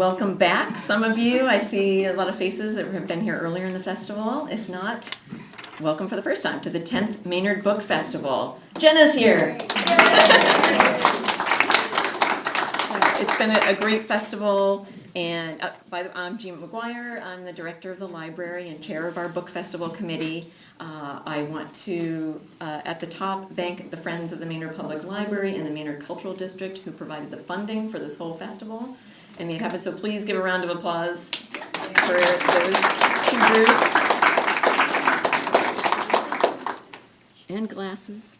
Welcome back, some of you. I see a lot of faces that have been here earlier in the festival. If not, welcome for the first time to the 10th Maynard Book Festival. Jenna's here. So it's been a great festival. And I'm Jean McGuire. I'm the director of the library and chair of our book festival committee. I want to, at the top, thank the Friends of the Maynard Public Library and the Maynard Cultural District who provided the funding for this whole festival. And they have it, so please give a round of applause for those two groups. And glasses.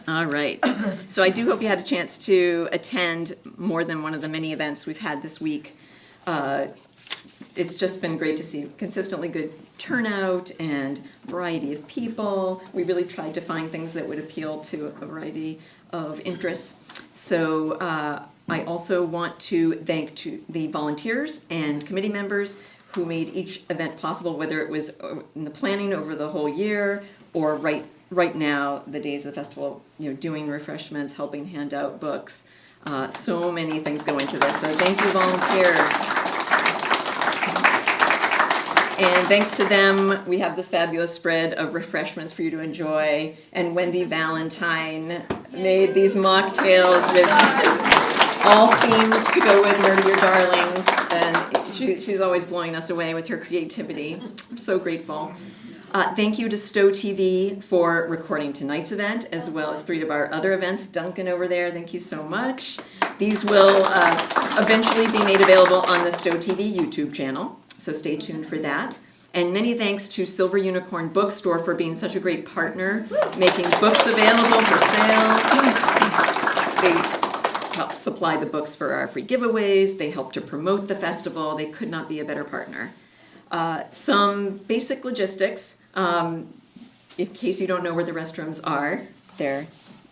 All right. So I do hope you had a chance to attend more than one of the many events we've had this week. It's just been great to see consistently good turnout and variety of people. We really tried to find things that would appeal to a variety of interests. So I also want to thank the volunteers and committee members who made each event possible, whether it was in the planning over the whole year or right now, the days of the festival, doing refreshments, helping hand out books. So many things go into this. So thank you, volunteers. And thanks to them, we have this fabulous spread of refreshments for you to enjoy. And Wendy Valentine made these mocktails with all themed to go with Murder Your Darlings. And she's always blowing us away with her creativity. I'm so grateful. Thank you to Stowe TV for recording tonight's event, as well as 3 of our other events. Duncan over there, thank you so much. These will eventually be made available on the Stowe TV YouTube channel, so stay tuned for that. And many thanks to Silver Unicorn Bookstore for being such a great partner, making books available for sale. They help supply the books for our free giveaways. They help to promote the festival. They could not be a better partner. Some basic logistics. In case you don't know where the restrooms are, they're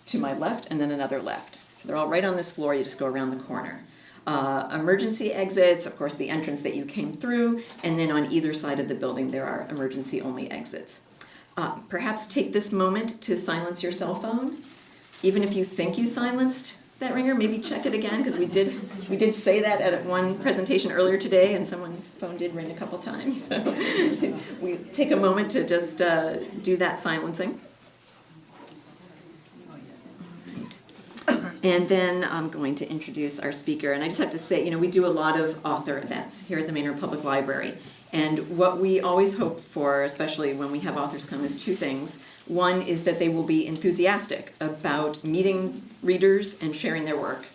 to my left and then another left. So they're all right on this floor. You just go around the corner. Emergency exits, of course, the entrance that you came through, and then on either side of the building there are emergency-only exits. Perhaps take this moment to silence your cell phone. Even if you think you silenced that ringer, maybe check it again, because we did say that at one presentation earlier today, and someone's phone did ring a couple times. So we take a moment to just do that silencing. All right. And then I'm going to introduce our speaker, and I just have to say, we do a lot of author events here at the Maynard Public Library. And what we always hope for, especially when we have authors come, is 2 things. One is that they will be enthusiastic about meeting readers and sharing their work.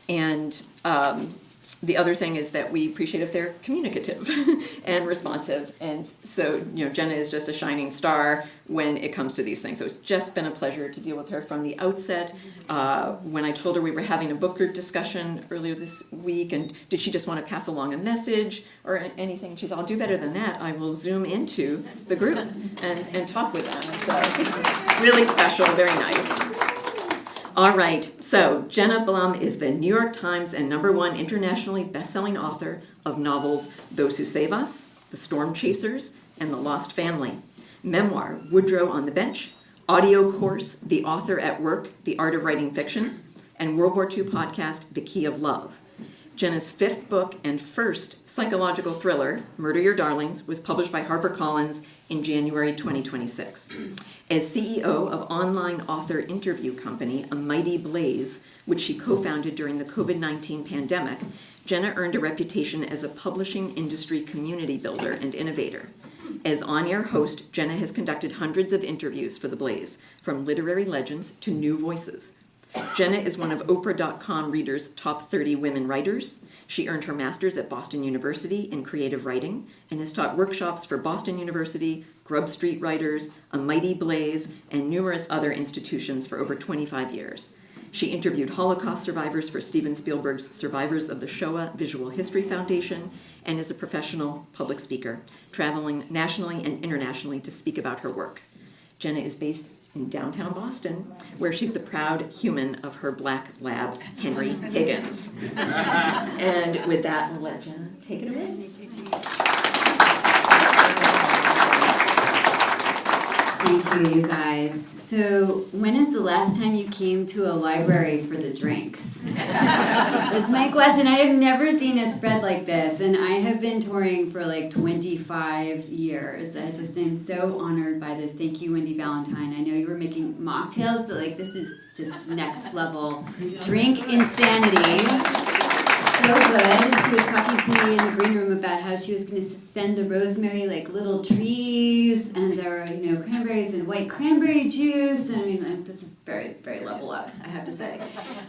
And the other thing is that we appreciate if they're communicative and responsive. And so, Jenna is just a shining star when it comes to these things. So it's just been a pleasure to deal with her from the outset. When I told her we were having a book group discussion earlier this week, and did she just want to pass along a message or anything? She's, I'll do better than that. I will Zoom into the group and talk with them. And so really special, very nice. All right, so Jenna Blum is the New York Times and #1 internationally best-selling author of novels Those Who Save Us, The Stormchasers, and The Lost Family. Memoir, Woodrow on the Bench. Audio course, The Author at Work, The Art of Writing Fiction. And World War II podcast, The Key of Love. Jenna's 5th book and first psychological thriller, Murder Your Darlings, was published by HarperCollins in January 2026. As CEO of online author interview company A Mighty Blaze, which she co-founded during the COVID-19 pandemic, Jenna earned a reputation as a publishing industry community builder and innovator. As on-air host, Jenna has conducted hundreds of interviews for The Blaze, from literary legends to new voices. Jenna is one of Oprah.com readers' top 30 women writers. She earned her master's at Boston University in creative writing and has taught workshops for Boston University, Grub Street Writers, A Mighty Blaze, and numerous other institutions for over 25 years. She interviewed Holocaust survivors for Steven Spielberg's Survivors of the Shoah Visual History Foundation and is a professional public speaker, traveling nationally and internationally to speak about her work. Jenna is based in downtown Boston, where she's the proud human of her black lab, Henry Higgins. And with that, we'll let Jenna take it away. Thank you, you guys. So, when is the last time you came to a library for the drinks? That's my question. I have never seen a spread like this, and I have been touring for like 25 years. I just am so honored by this. Thank you, Wendy Valentine. I know you were making mocktails, but like this is just next level drink insanity. So good. She was talking to me in the green room about how she was going to suspend the rosemary like little trees, and there are, cranberries and white cranberry juice. And I mean, this is very, very level up, I have to say.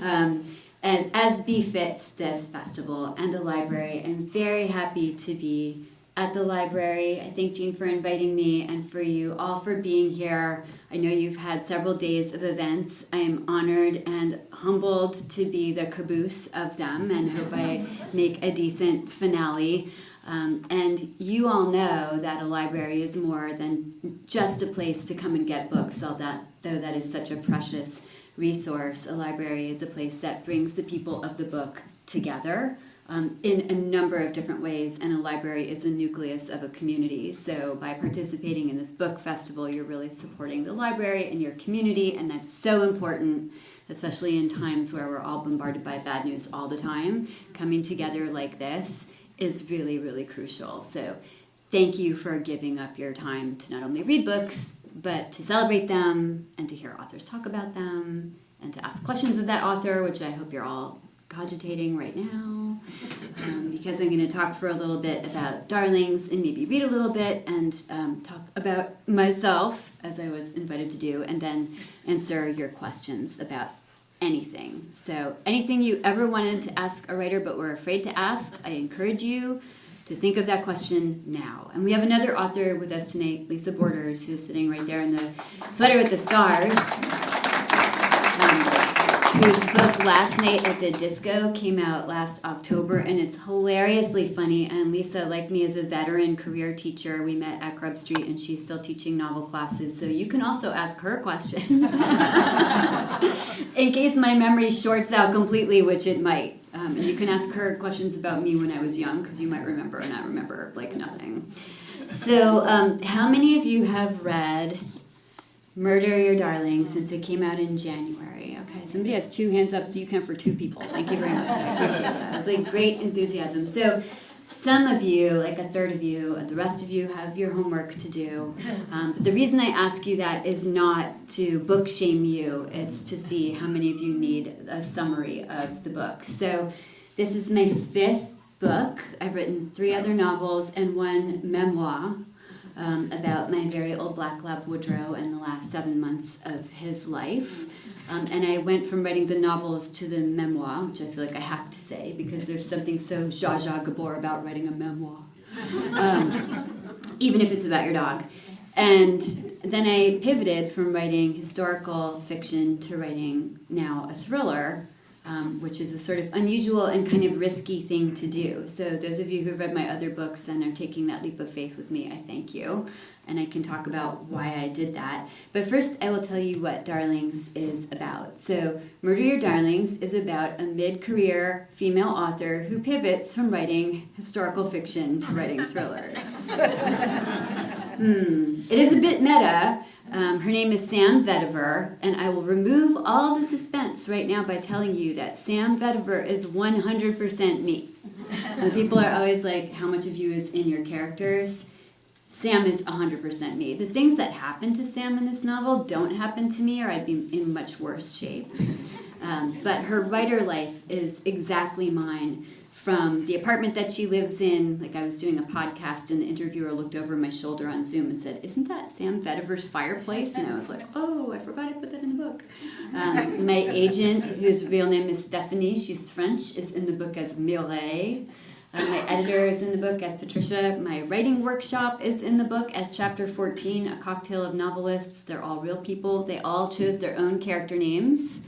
And as befits this festival and the library, I'm very happy to be at the library. I thank Jean for inviting me, and for you all for being here. I know you've had several days of events. I am honored and humbled to be the caboose of them, and hope I make a decent finale. And you all know that a library is more than just a place to come and get books, though that is such a precious resource. A library is a place that brings the people of the book together in a number of different ways, and a library is the nucleus of a community. So by participating in this book festival, you're really supporting the library and your community, and that's so important, especially in times where we're all bombarded by bad news all the time. Coming together like this is really, really crucial. So thank you for giving up your time to not only read books, but to celebrate them and to hear authors talk about them and to ask questions of that author, which I hope you're all cogitating right now, because I'm going to talk for a little bit about Darlings and maybe read a little bit and talk about myself, as I was invited to do, and then answer your questions about anything. So anything you ever wanted to ask a writer but were afraid to ask, I encourage you to think of that question now. And we have another author with us tonight, Lisa Borders, who's sitting right there in the sweater with the stars, whose book Last Night at the Disco came out last October, and it's hilariously funny. And Lisa, like me, is a veteran career teacher. We met at Grub Street, and she's still teaching novel classes, so you can also ask her questions in case my memory shorts out completely, which it might. And you can ask her questions about me when I was young, because you might remember, and I remember like nothing. So how many of you have read Murder Your Darling since it came out in January? Okay, somebody has two hands up, so you count for two people. Thank you very much. I appreciate that. It was like great enthusiasm. So some of you, like a third of you, and the rest of you have your homework to do. But the reason I ask you that is not to book shame you. It's to see how many of you need a summary of the book. So this is my 5th book. I've written 3 other novels and 1 memoir about my very old black lab Woodrow and the last 7 months of his life. And I went from writing the novels to the memoir, which I feel like I have to say, because there's something so Zsa Zsa Gabor about writing a memoir, even if it's about your dog. And then I pivoted from writing historical fiction to writing now a thriller, which is a sort of unusual and kind of risky thing to do. So those of you who've read my other books and are taking that leap of faith with me, I thank you. And I can talk about why I did that. But first, I will tell you what Darlings is about. So Murder Your Darlings is about a mid-career female author who pivots from writing historical fiction to writing thrillers. It is a bit meta. Her name is Sam Vetiver, and I will remove all the suspense right now by telling you that Sam Vetiver is 100% me. The people are always like, how much of you is in your characters? Sam is 100% me. The things that happen to Sam in this novel don't happen to me, or I'd be in much worse shape. But her writer life is exactly mine. From the apartment that she lives in, like I was doing a podcast and the interviewer looked over my shoulder on Zoom and said, "Isn't that Sam Vetiver's fireplace?" And I was like, oh, I forgot I put that in the book. My agent, whose real name is Stephanie, she's French, is in the book as Mireille. My editor is in the book as Patricia. My writing workshop is in the book as Chapter 14, A Cocktail of Novelists. They're all real people. They all chose their own character names.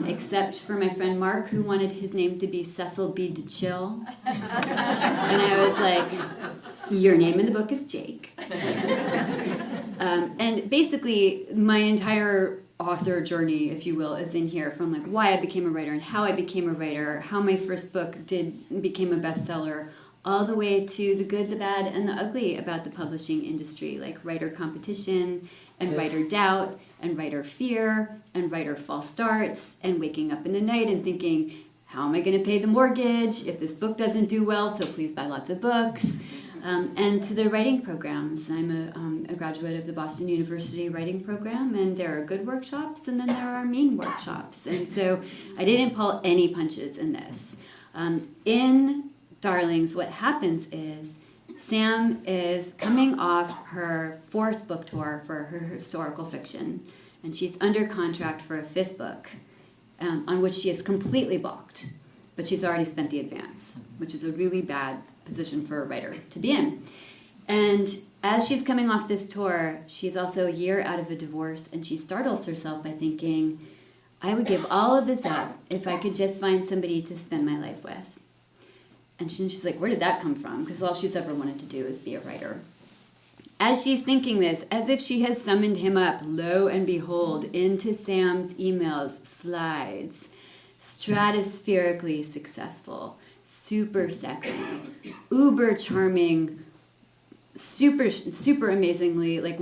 Except for my friend Mark, who wanted his name to be Cecil B. DeChill. And I was like, your name in the book is Jake. And basically, my entire author journey, if you will, is in here, from like why I became a writer and how I became a writer, how my first book became a bestseller, all the way to the good, the bad, and the ugly about the publishing industry, like writer competition and writer doubt, and writer fear, and writer false starts, and waking up in the night and thinking, how am I going to pay the mortgage if this book doesn't do well, so please buy lots of books. And to the writing programs. I'm a graduate of the Boston University writing program, and there are good workshops, and then there are mean workshops. And so I didn't pull any punches in this. In Darlings, what happens is Sam is coming off her 4th book tour for her historical fiction, and she's under contract for a 5th book, on which she is completely balked, but she's already spent the advance, which is a really bad position for a writer to be in. And as she's coming off this tour, she's also a year out of a divorce, and she startles herself by thinking, I would give all of this up if I could just find somebody to spend my life with. And she's like, where did that come from? Because all she's ever wanted to do is be a writer. As she's thinking this, as if she has summoned him up, lo and behold, into Sam's emails slides, stratospherically successful, super sexy, uber charming, super amazingly, like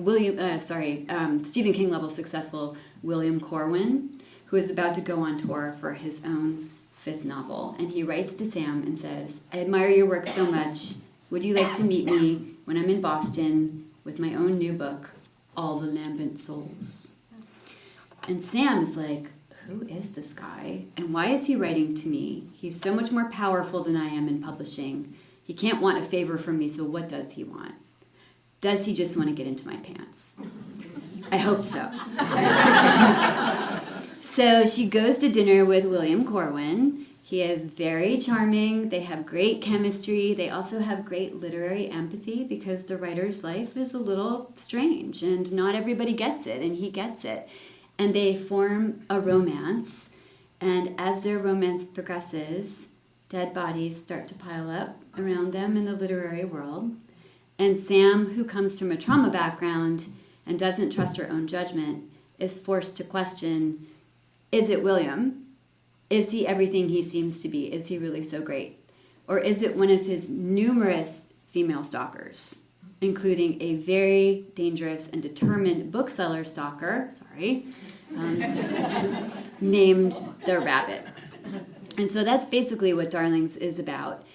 Stephen King level successful William Corwin, who is about to go on tour for his own 5th novel. And he writes to Sam and says, I admire your work so much. Would you like to meet me when I'm in Boston with my own new book, All the Lambent Souls? And Sam is like, who is this guy? And why is he writing to me? He's so much more powerful than I am in publishing. He can't want a favor from me, so what does he want? Does he just want to get into my pants? I hope so. So she goes to dinner with William Corwin. He is very charming. They have great chemistry. They also have great literary empathy because the writer's life is a little strange and not everybody gets it, and he gets it. And they form a romance, and as their romance progresses, dead bodies start to pile up around them in the literary world. And Sam, who comes from a trauma background and doesn't trust her own judgment, is forced to question, is it William? Is he everything he seems to be? Is he really so great? Or is it one of his numerous female stalkers, including a very dangerous and determined bookseller stalker, named the Rabbit? And so that's basically what Darlings is about.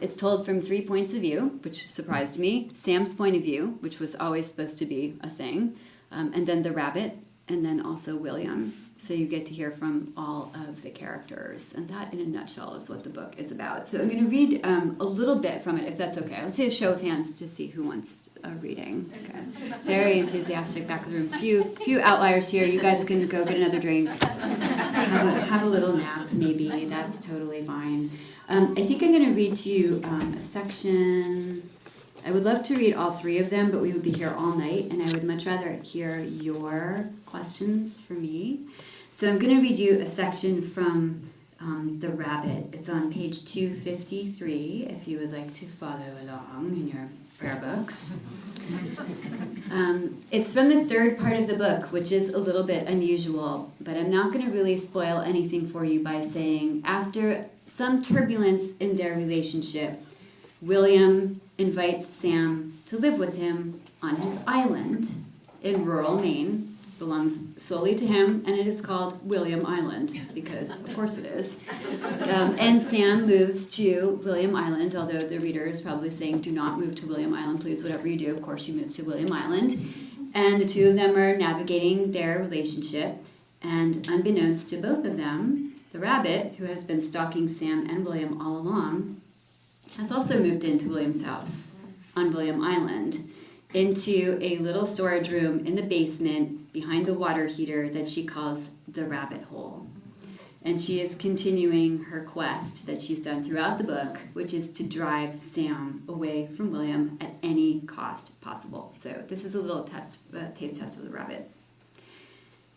It's told from 3 points of view, which surprised me. Sam's point of view, which was always supposed to be a thing, and then the Rabbit, and then also William. So you get to hear from all of the characters. And that, in a nutshell, is what the book is about. So I'm going to read a little bit from it, if that's okay. I'll say a show of hands to see who wants a reading. Okay. Very enthusiastic back of the room. Few outliers here. You guys can go get another drink. Have a little nap, maybe. That's totally fine. I think I'm going to read to you a section. I would love to read all 3 of them, but we would be here all night, and I would much rather hear your questions for me. So I'm going to read you a section from The Rabbit. It's on page 253, if you would like to follow along in your prayer books. It's from the 3rd part of the book, which is a little bit unusual, but I'm not going to really spoil anything for you by saying, after some turbulence in their relationship, William invites Sam to live with him on his island in rural Maine. Belongs solely to him, and it is called William Island, because of course it is. And Sam moves to William Island, although the reader is probably saying, do not move to William Island, please, whatever you do, of course you move to William Island. And the 2 of them are navigating their relationship, and unbeknownst to both of them, the Rabbit, who has been stalking Sam and William all along, has also moved into William's house on William Island, into a little storage room in the basement behind the water heater that she calls the Rabbit Hole. And she is continuing her quest that she's done throughout the book, which is to drive Sam away from William at any cost possible. So this is a little taste test of the Rabbit.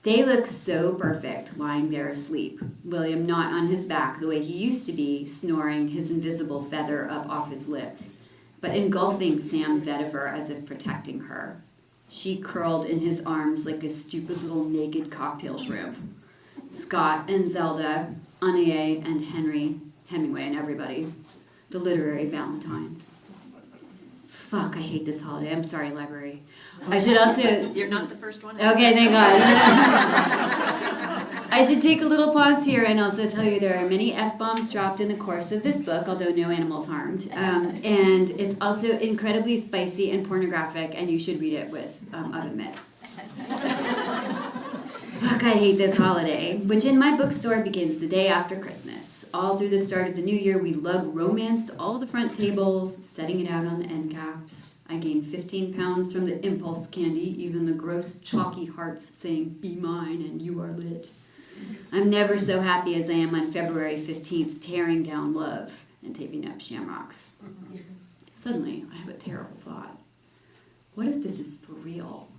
They look so perfect lying there asleep, William not on his back the way he used to be, snoring his invisible feather up off his lips, but engulfing Sam Vetiver as if protecting her. She curled in his arms like a stupid little naked cocktail shrimp. Scott and Zelda, Anaye and Hemingway and everybody, the literary Valentines. Fuck, I hate this holiday. I'm sorry, library. I should also... You're not the first one. Okay, thank God. I should take a little pause here and also tell you there are many F-bombs dropped in the course of this book, although no animals harmed. And it's also incredibly spicy and pornographic, and you should read it with oven mitts. Fuck, I hate this holiday, which in my bookstore begins the day after Christmas. All through the start of the new year, we lug romance to all the front tables, setting it out on the end caps. I gained 15 pounds from the impulse candy, even the gross chalky hearts saying, "Be mine and you are lit." I'm never so happy as I am on February 15th, tearing down love and taping up shamrocks. Suddenly, I have a terrible thought. What if this is for real?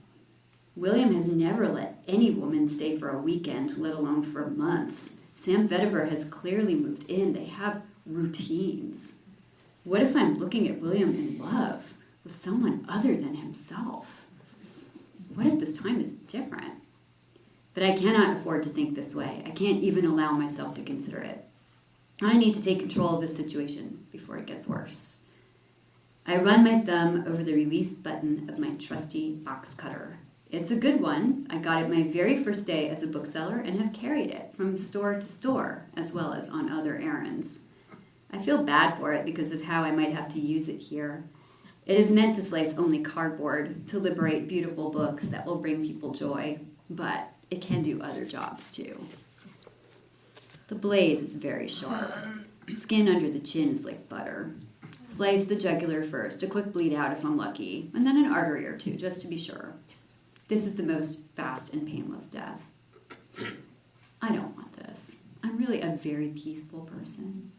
William has never let any woman stay for a weekend, let alone for months. Sam Vetiver has clearly moved in. They have routines. What if I'm looking at William in love with someone other than himself? What if this time is different? But I cannot afford to think this way. I can't even allow myself to consider it. I need to take control of this situation before it gets worse. I run my thumb over the release button of my trusty box cutter. It's a good one. I got it my very first day as a bookseller and have carried it from store to store, as well as on other errands. I feel bad for it because of how I might have to use it here. It is meant to slice only cardboard, to liberate beautiful books that will bring people joy, but it can do other jobs too. The blade is very sharp. Skin under the chin is like butter. Slice the jugular first, a quick bleed out if I'm lucky, and then an artery or two, just to be sure. This is the most fast and painless death. I don't want this. I'm really a very peaceful person.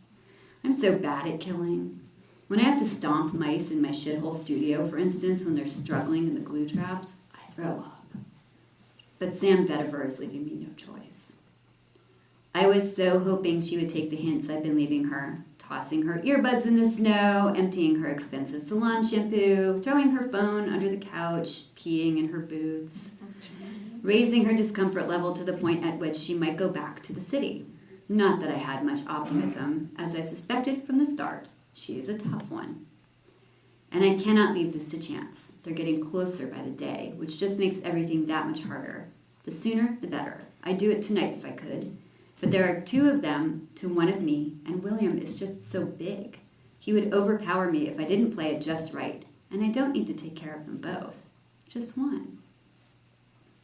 I'm so bad at killing. When I have to stomp mice in my shithole studio, for instance, when they're struggling in the glue traps, I throw up. But Sam Vetiver is leaving me no choice. I was so hoping she would take the hints I've been leaving her, tossing her earbuds in the snow, emptying her expensive salon shampoo, throwing her phone under the couch, peeing in her boots, raising her discomfort level to the point at which she might go back to the city. Not that I had much optimism. As I suspected from the start, she is a tough one. And I cannot leave this to chance. They're getting closer by the day, which just makes everything that much harder. The sooner, the better. I'd do it tonight if I could. But there are two of them to one of me, and William is just so big. He would overpower me if I didn't play it just right, and I don't need to take care of them both. Just one.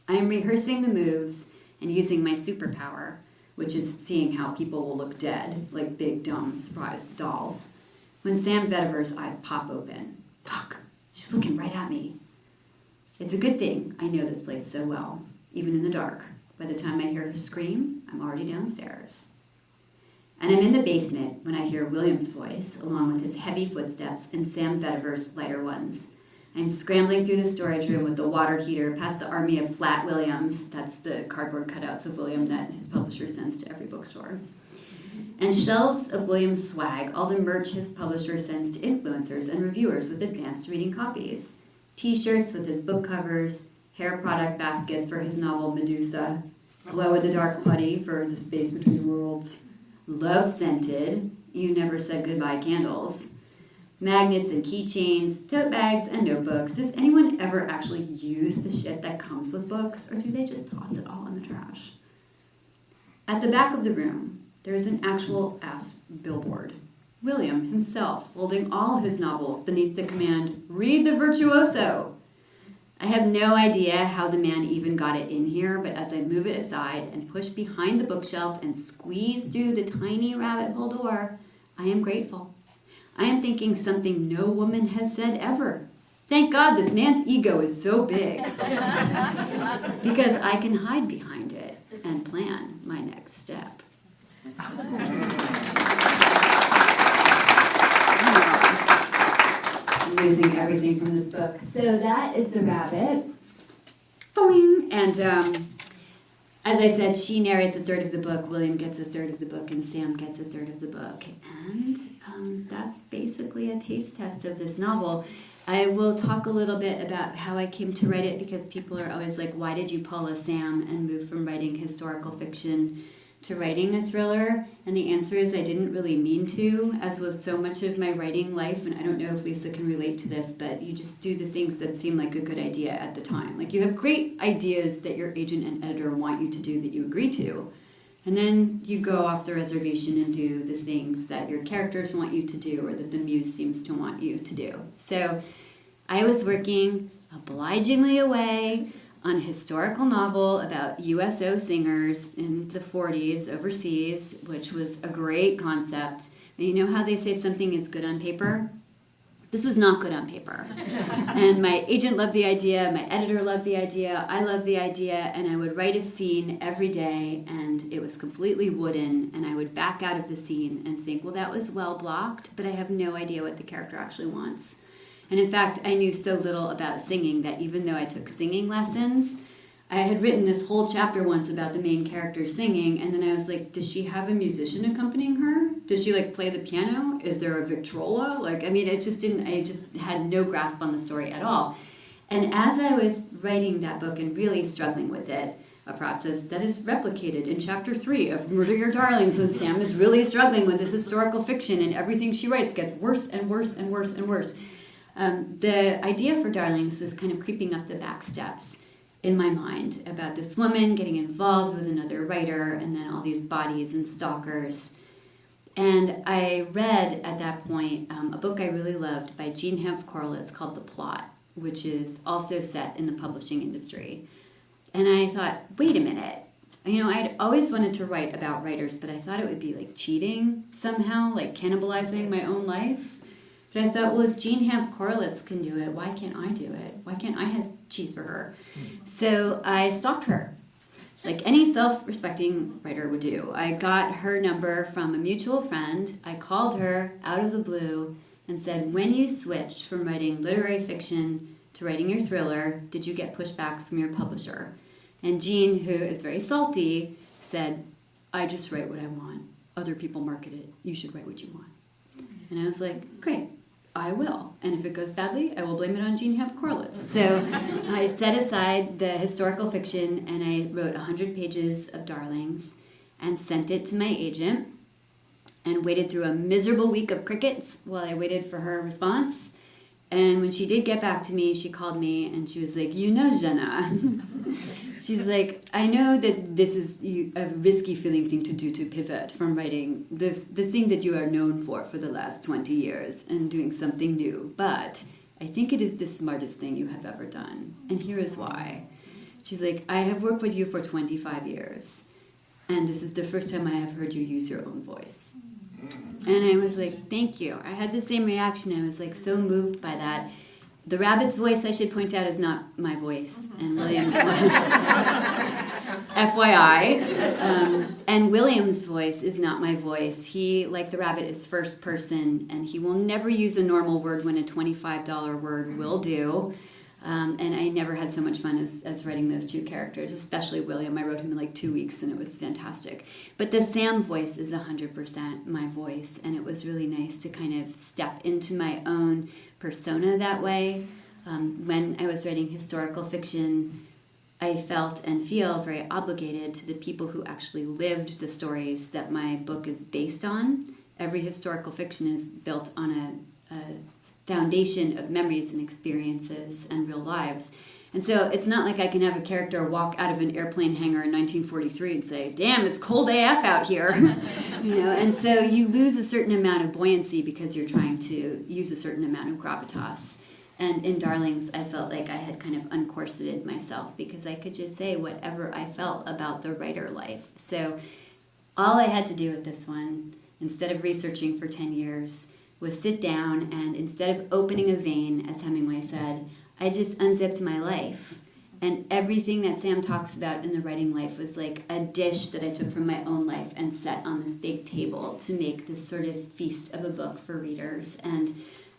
I am rehearsing the moves and using my superpower, which is seeing how people will look dead, like big, dumb, surprised dolls, when Sam Vetiver's eyes pop open. Fuck, she's looking right at me. It's a good thing I know this place so well, even in the dark. By the time I hear her scream, I'm already downstairs. And I'm in the basement when I hear William's voice, along with his heavy footsteps and Sam Vetiver's lighter ones. I'm scrambling through the storage room with the water heater past the army of flat Williams, that's the cardboard cutouts of William that his publisher sends to every bookstore, and shelves of William's swag, all the merch his publisher sends to influencers and reviewers with advanced reading copies, T-shirts with his book covers, hair product baskets for his novel Medusa, glow-in-the-dark putty for The Space Between Worlds, love-scented, you never said goodbye candles, magnets and keychains, tote bags and notebooks. Does anyone ever actually use the shit that comes with books, or do they just toss it all in the trash? At the back of the room, there is an actual-ass billboard. William himself holding all his novels beneath the command, "Read the Virtuoso." I have no idea how the man even got it in here, but as I move it aside and push behind the bookshelf and squeeze through the tiny rabbit hole door, I am grateful. I am thinking something no woman has said ever. Thank God this man's ego is so big. Because I can hide behind it and plan my next step. I'm losing everything from this book. So that is the rabbit. Boing! And as I said, she narrates a third of the book, William gets a third of the book, and Sam gets a third of the book. And that's basically a taste test of this novel. I will talk a little bit about how I came to write it, because people are always like, why did you pull a Sam and move from writing historical fiction to writing a thriller? And the answer is I didn't really mean to, as with so much of my writing life. And I don't know if Lisa can relate to this, but you just do the things that seem like a good idea at the time. Like you have great ideas that your agent and editor want you to do that you agree to. And then you go off the reservation and do the things that your characters want you to do or that the muse seems to want you to do. So I was working obligingly away on a historical novel about USO singers in the 40s overseas, which was a great concept. And you know how they say something is good on paper? This was not good on paper. And my agent loved the idea, my editor loved the idea, I loved the idea, and I would write a scene every day, and it was completely wooden, and I would back out of the scene and think, well, that was well blocked, but I have no idea what the character actually wants. And in fact, I knew so little about singing that even though I took singing lessons, I had written this whole chapter once about the main character singing, and then I was like, does she have a musician accompanying her? Does she like play the piano? Is there a Victrola? Like, I mean, I just had no grasp on the story at all. And as I was writing that book and really struggling with it, a process that is replicated in chapter 3 of Murder Your Darlings, when Sam is really struggling with this historical fiction and everything she writes gets worse and worse and worse and worse. The idea for Darlings was kind of creeping up the back steps in my mind about this woman getting involved with another writer and then all these bodies and stalkers. And I read at that point a book I really loved by Jean Hanff Korelitz called The Plot, which is also set in the publishing industry. And I thought, wait a minute. You know, I'd always wanted to write about writers, but I thought it would be like cheating somehow, like cannibalizing my own life. But I thought, well, if Jean Hanff Korelitz can do it, why can't I do it? Why can't I have cheeseburger? So I stalked her, like any self-respecting writer would do. I got her number from a mutual friend. I called her out of the blue and said, when you switched from writing literary fiction to writing your thriller, did you get pushback from your publisher? And Jean, who is very salty, said, I just write what I want. Other people market it. You should write what you want. And I was like, great, I will. And if it goes badly, I will blame it on Jean Hanff Korelitz. So I set aside the historical fiction and I wrote 100 pages of Darlings and sent it to my agent and waited through a miserable week of crickets while I waited for her response. And when she did get back to me, she called me and she was like, you know, Jenna, she's like, I know that this is a risky feeling thing to do, to pivot from writing the thing that you are known for the last 20 years and doing something new. But I think it is the smartest thing you have ever done. And here is why. She's like, I have worked with you for 25 years. And this is the first time I have heard you use your own voice. And I was like, thank you. I had the same reaction. I was like so moved by that. The rabbit's voice, I should point out, is not my voice. And William's voice, FYI. And William's voice is not my voice. He, like the rabbit, is first person. And he will never use a normal word when a $25 word will do. And I never had so much fun as writing those two characters, especially William. I wrote him in like 2 weeks, and it was fantastic. But the Sam voice is 100% my voice, and it was really nice to kind of step into my own persona that way. When I was writing historical fiction, I felt and feel very obligated to the people who actually lived the stories that my book is based on. Every historical fiction is built on a foundation of memories and experiences and real lives. And so it's not like I can have a character walk out of an airplane hangar in 1943 and say, damn, it's cold AF out here. And so you lose a certain amount of buoyancy because you're trying to use a certain amount of gravitas. And in Darlings, I felt like I had kind of uncorseted myself because I could just say whatever I felt about the writer life. So all I had to do with this one, instead of researching for 10 years, was sit down and instead of opening a vein, as Hemingway said, I just unzipped my life. And everything that Sam talks about in the writing life was like a dish that I took from my own life and set on this big table to make this sort of feast of a book for readers. And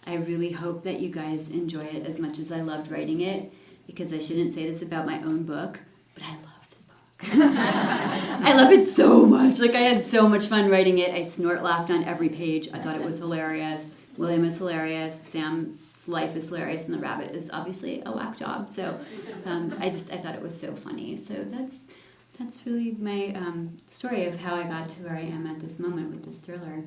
I really hope that you guys enjoy it as much as I loved writing it, because I shouldn't say this about my own book, but I love this book. I love it so much. Like, I had so much fun writing it. I laughed on every page. I thought it was hilarious. William is hilarious. Sam's life is hilarious, and the rabbit is obviously a whack job. So I thought it was so funny. So that's that's really my story of how I got to where I am at this moment with this thriller.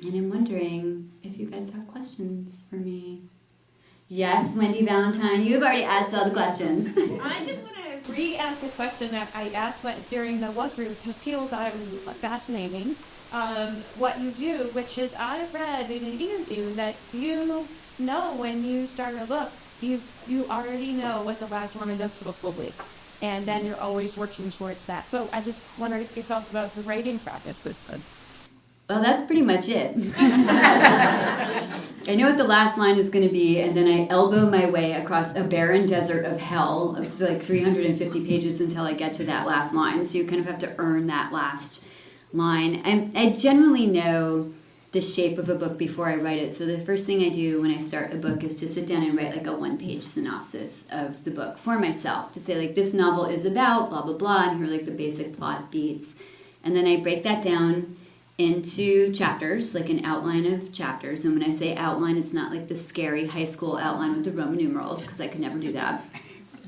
And I'm wondering if you guys have questions for me. Yes, Wendy Valentine, you've already asked all the questions. I just want to re-ask a question that I asked during the walk group because people thought it was fascinating. What you do, which is I read in an interview that you know when you start a book, you already know what the last one of this book will be. And then you're always working towards that. So I just wondered if you talked about the writing practice with them. Well, that's pretty much it. I know what the last line is going to be, and then I elbow my way across a barren desert of hell of like 350 pages until I get to that last line. So you kind of have to earn that last line. I generally know the shape of a book before I write it. So the first thing I do when I start a book is to sit down and write like a one-page synopsis of the book for myself, to say like this novel is about blah, blah, blah, and here are like the basic plot beats. And then I break that down into chapters, like an outline of chapters. And when I say outline, it's not like the scary high school outline with the Roman numerals, because I could never do that.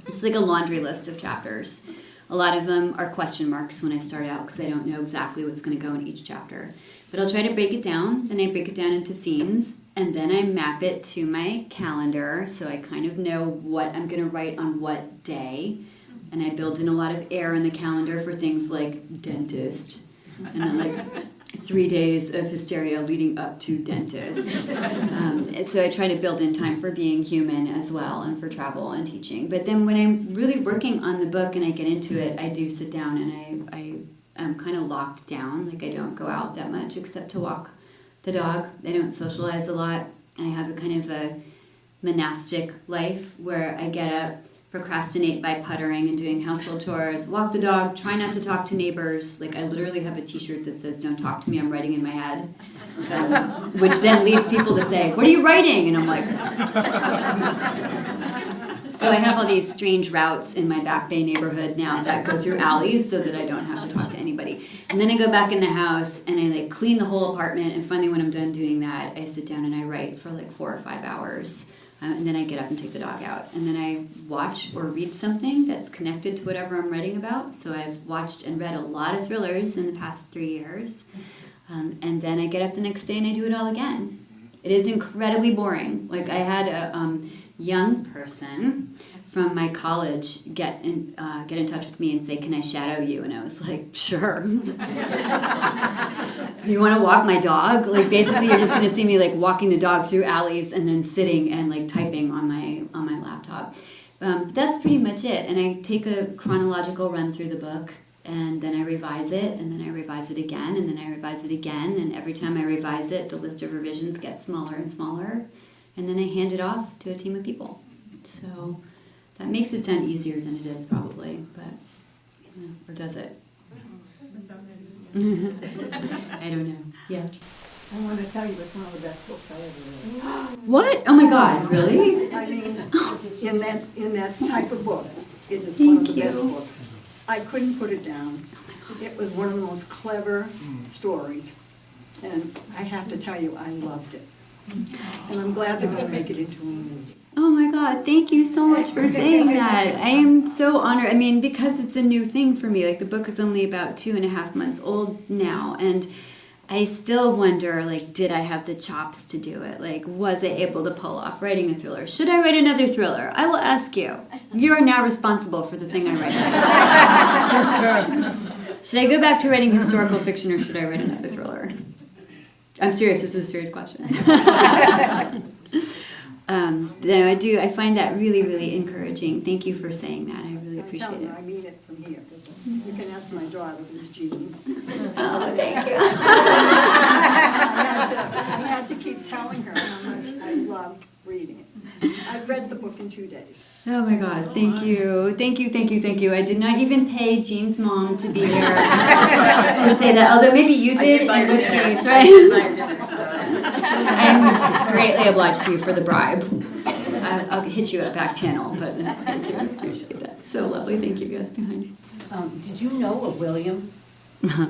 It's like a laundry list of chapters. A lot of them are question marks when I start out, because I don't know exactly what's going to go in each chapter. But I'll try to break it down, then I break it down into scenes, and then I map it to my calendar, so I kind of know what I'm going to write on what day. And I build in a lot of air in the calendar for things like dentist, and then like 3 days of hysteria leading up to dentist. So I try to build in time for being human as well, and for travel and teaching. But then when I'm really working on the book and I get into it, I do sit down and I'm kind of locked down. Like I don't go out that much except to walk the dog. I don't socialize a lot. I have a kind of a monastic life where I get up, procrastinate by puttering and doing household chores, walk the dog, try not to talk to neighbors. Like I literally have a t-shirt that says, "Don't talk to me, I'm writing in my head." Which then leads people to say, "What are you writing?" And I'm like... So I have all these strange routes in my Back Bay neighborhood now that go through alleys so that I don't have to talk to anybody. And then I go back in the house and I like clean the whole apartment, and finally when I'm done doing that, I sit down and I write for like 4 or 5 hours. And then I get up and take the dog out. And then I watch or read something that's connected to whatever I'm writing about. So I've watched and read a lot of thrillers in the past 3 years. And then I get up the next day and I do it all again. It is incredibly boring. Like I had a young person from my college get in touch with me and say, "Can I shadow you?" And I was like, "Sure." You want to walk my dog? Like basically you're just going to see me like walking the dog through alleys and then sitting and like typing on my laptop. But that's pretty much it. And I take a chronological run through the book, and then I revise it, and then I revise it again, and then I revise it again. And every time I revise it, the list of revisions gets smaller and smaller. And then I hand it off to a team of people. So that makes it sound easier than it is probably, but, you know, or does it? I don't know. Yes. I want to tell you it's one of the best books I ever read. What? Oh my God, really? I mean, in that type of book, it is Thank one of the you. best books. I couldn't put it down. It was one of the most clever stories, and I have to tell you, I loved it. And I'm glad they're going to make it into a movie. Oh my God, thank you so much for saying that. I am so honored. I mean, because it's a new thing for me. Like the book is only about 2.5 months old now, and I still wonder, like, did I have the chops to do it? Like, was I able to pull off writing a thriller? Should I write another thriller? I will ask you. You are now responsible for the thing I write next. Should I go back to writing historical fiction, or should I write another thriller? I'm serious. This is a serious question. No, I do. I find that really, really encouraging. Thank you for saying that. I really appreciate it. I mean it from here. You can ask my daughter, who's Jean. Oh, thank you. I had to keep telling her how much I loved reading it. I read the book in 2 days. Oh my God, thank you. Thank you, thank you, thank you. I did not even pay Jean's mom to be here to say that, although maybe you did, in which case, right? I'm greatly obliged to you for the bribe. I'll hit you at back channel, but thank you, I appreciate that. So lovely, thank you guys behind me. Did you know a William? He's such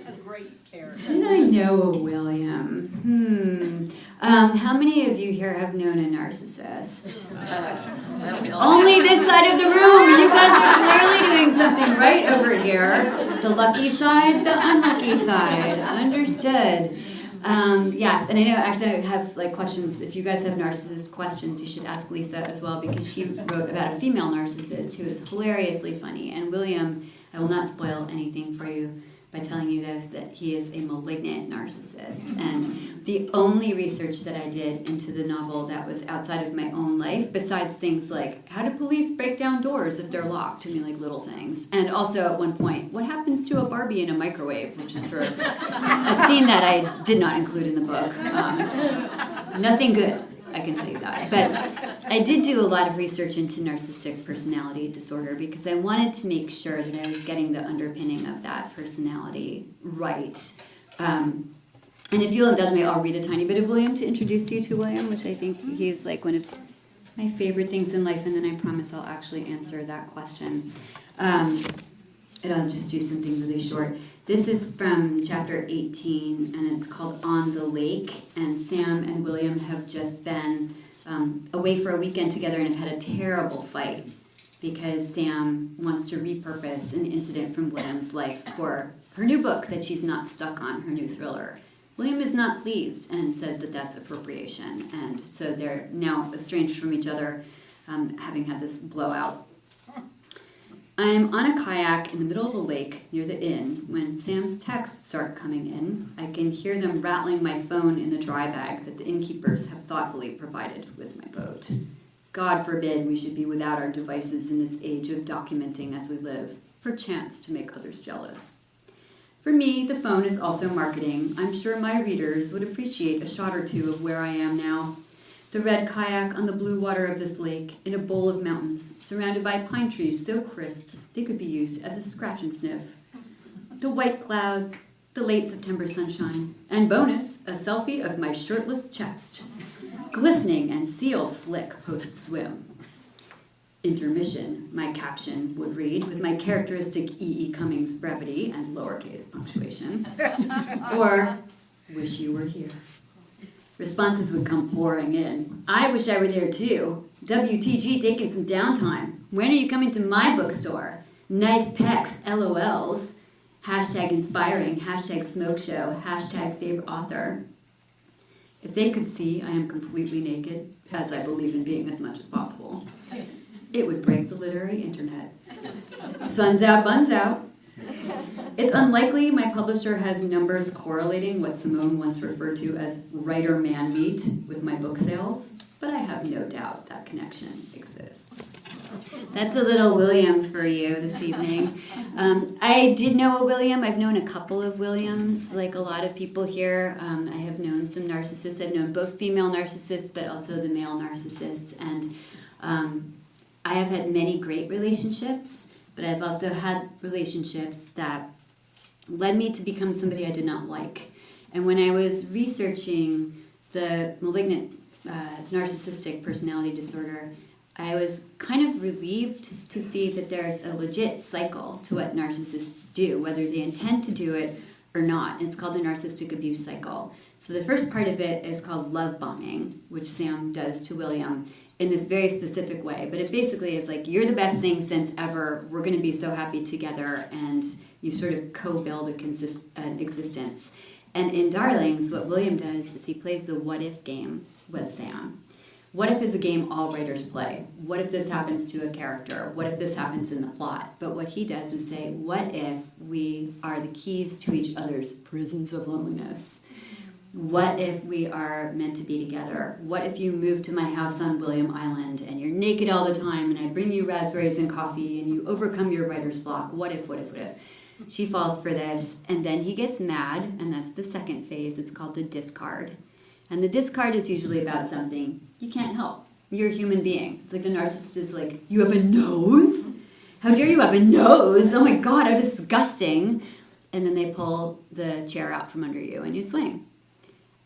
a great character. Did I know a William? How many of you here have known a narcissist? Only this side of the room. You guys are clearly doing something right over here. The lucky side, the unlucky side. Understood. Yes, and I know actually I have questions. If you guys have narcissist questions, you should ask Lisa as well, because she wrote about a female narcissist who is hilariously funny. And William, I will not spoil anything for you by telling you this, that he is a malignant narcissist. And the only research that I did into the novel that was outside of my own life, besides things like how do police break down doors if they're locked, I mean little things. And also at one point, what happens to a Barbie in a microwave, which is for a scene that I did not include in the book. Nothing good, I can tell you that. But I did do a lot of research into narcissistic personality disorder because I wanted to make sure that I was getting the underpinning of that personality right. And if you'll indulge me, I'll read a tiny bit of William to introduce you to William, which I think he is one of my favorite things in life, and then I promise I'll actually answer that question. And I'll just do something really short. This is from chapter 18, and it's called On the Lake, and Sam and William have just been away for a weekend together and have had a terrible fight because Sam wants to repurpose an incident from William's life for her new book that she's not stuck on, her new thriller. William is not pleased and says that that's appropriation, and so they're now estranged from each other, having had this blowout. I am on a kayak in the middle of a lake near the inn when Sam's texts start coming in. I can hear them rattling my phone in the dry bag that the innkeepers have thoughtfully provided with my boat. God forbid we should be without our devices in this age of documenting as we live, perchance to make others jealous. For me, the phone is also marketing. I'm sure my readers would appreciate a shot or two of where I am now. The red kayak on the blue water of this lake, in a bowl of mountains, surrounded by pine trees so crisp they could be used as a scratch and sniff. The white clouds, the late September sunshine, and bonus, a selfie of my shirtless chest, glistening and seal slick post-swim. Intermission, my caption would read, with my characteristic E.E. Cummings brevity and lowercase punctuation. Or, wish you were here. Responses would come pouring in. I wish I were there too. WTG taking some downtime. When are you coming to my bookstore? Nice pecs, LOLs. Hashtag inspiring, hashtag smoke show, hashtag favorite author. If they could see I am completely naked, as I believe in being as much as possible, it would break the literary internet. Sun's out, buns out. It's unlikely my publisher has numbers correlating what Simone once referred to as writer man meat with my book sales, but I have no doubt that connection exists. That's a little William for you this evening. I did know a William. I've known a couple of Williams, like a lot of people here. I have known some narcissists. I've known both female narcissists, but also the male narcissists. And I have had many great relationships, but I've also had relationships that led me to become somebody I did not like. And when I was researching the malignant narcissistic personality disorder, I was kind of relieved to see that there's a legit cycle to what narcissists do, whether they intend to do it or not. It's called the narcissistic abuse cycle. So the first part of it is called love bombing, which Sam does to William in this very specific way. But it basically is like, you're the best thing since ever, we're going to be so happy together, and you sort of co-build an existence. And in Darlings, what William does is he plays the what if game with Sam. What if is a game all writers play? What if this happens to a character? What if this happens in the plot? But what he does is say, what if we are the keys to each other's prisons of loneliness? What if we are meant to be together? What if you move to my house on William Island and you're naked all the time and I bring you raspberries and coffee and you overcome your writer's block? What if? She falls for this, and then he gets mad, and that's the second phase. It's called the discard. And the discard is usually about something you can't help. You're a human being. It's like the narcissist is like, you have a nose? How dare you have a nose? Oh my God, how disgusting. And then they pull the chair out from under you and you swing.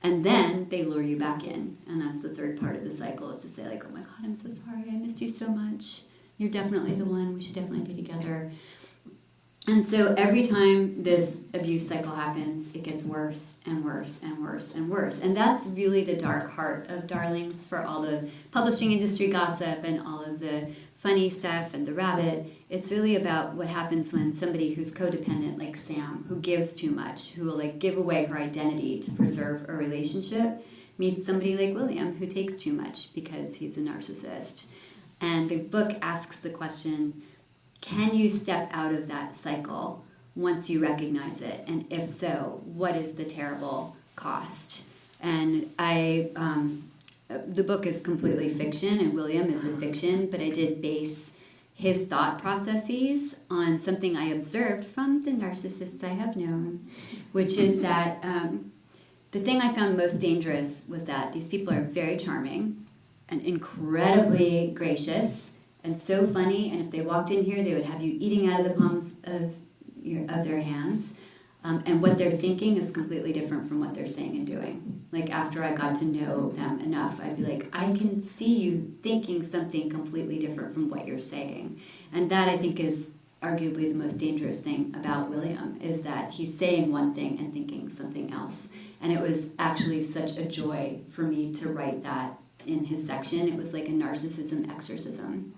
And then they lure you back in. And that's the third part of the cycle, is to say like, oh my God, I'm so sorry. I missed you so much. You're definitely the one. We should definitely be together. And so every time this abuse cycle happens, it gets worse and worse and worse and worse. And that's really the dark heart of Darlings for all the publishing industry gossip and all of the funny stuff and the rabbit. It's really about what happens when somebody who's codependent, like Sam, who gives too much, who will like give away her identity to preserve a relationship, meets somebody like William who takes too much because he's a narcissist. And the book asks the question, can you step out of that cycle once you recognize it? And if so, what is the terrible cost? And the book is completely fiction, and William is a fiction, but I did base his thought processes on something I observed from the narcissists I have known, which is that the thing I found most dangerous was that these people are very charming and incredibly gracious, and so funny, and if they walked in here, they would have you eating out of the palms of their hands. And what they're thinking is completely different from what they're saying and doing. Like, after I got to know them enough, I'd be like, I can see you thinking something completely different from what you're saying. And that, I think, is arguably the most dangerous thing about William, is that he's saying one thing and thinking something else. And it was actually such a joy for me to write that in his section. It was like a narcissism exorcism.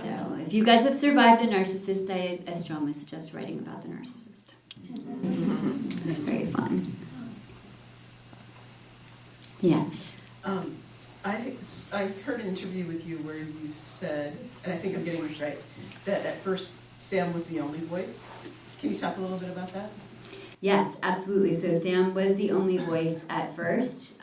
So if you guys have survived a narcissist, I strongly suggest writing about the narcissist. It's very fun. Yes. I heard an interview with you where you said, and I think I'm getting this right, that at first Sam was the only voice. Can you talk a little bit about that? Yes, absolutely. So Sam was the only voice at first.